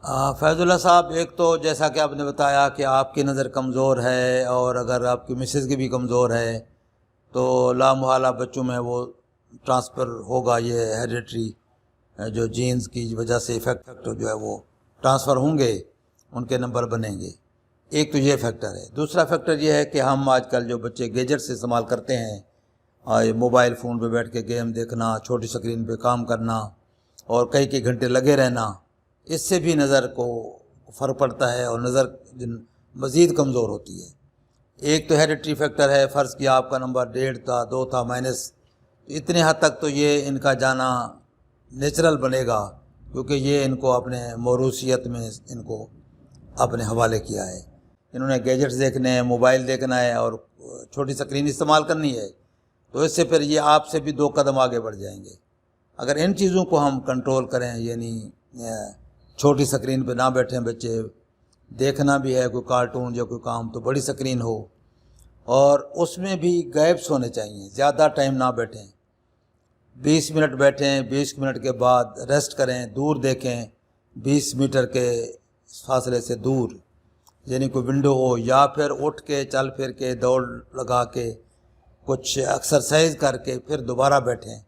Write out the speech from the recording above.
فیض اللہ صاحب، ایک تو جیسا کہ آپ نے بتایا کہ آپ کی نظر کمزور ہے اور اگر آپ کی مسز کی بھی کمزور ہے تو لامحالہ بچوں میں وہ ٹرانسفر ہوگا، یہ ہیریڈیٹری جو جینز کی وجہ سے افیکٹ جو ہے وہ ٹرانسفر ہوں گے، ان کے نمبر بنیں گے۔ ایک تو یہ فیکٹر ہے۔ دوسرا فیکٹر یہ ہے کہ ہم آج کل جو بچے گیجٹس استعمال کرتے ہیں، موبائل فون پہ بیٹھ کے گیم دیکھنا، چھوٹی سکرین پہ کام کرنا اور کئی گھنٹے لگے رہنا، اس سے بھی نظر کو فرق پڑتا ہے اور نظر مزید کمزور ہوتی ہے۔ ایک تو ہیریڈیٹری فیکٹر ہے، فرض کیا آپ کا نمبر 1.5 تھا، 2 تھا، مائنس، اتنے حد تک تو یہ ان کا جانا نیچرل بنے گا، کیونکہ یہ ان کو اپنے موروثیت میں ان کو اپنے حوالے کیا ہے۔ انہوں نے گیجٹس دیکھنے ہیں، موبائل دیکھنا ہے اور چھوٹی سکرین استعمال کرنی ہے، تو اس سے پھر یہ آپ سے بھی 2 قدم آگے بڑھ جائیں گے۔ اگر ان چیزوں کو ہم کنٹرول کریں، یعنی چھوٹی سکرین پہ نہ بیٹھیں بچے، دیکھنا بھی ہے کوئی کارٹون یا کوئی کام تو بڑی سکرین ہو، اور اس میں بھی گیپس ہونے چاہیے، زیادہ ٹائم نہ بیٹھیں۔ 20 منٹ بیٹھیں، 20 منٹ کے بعد ریسٹ کریں، دور دیکھیں، 20 میٹر کے فاصلے سے دور، یعنی کوئی ونڈو ہو، یا پھر اٹھ کے چل پھر کے دوڑ لگا کے کچھ ایکسرسائز کر کے پھر دوبارہ بیٹھیں۔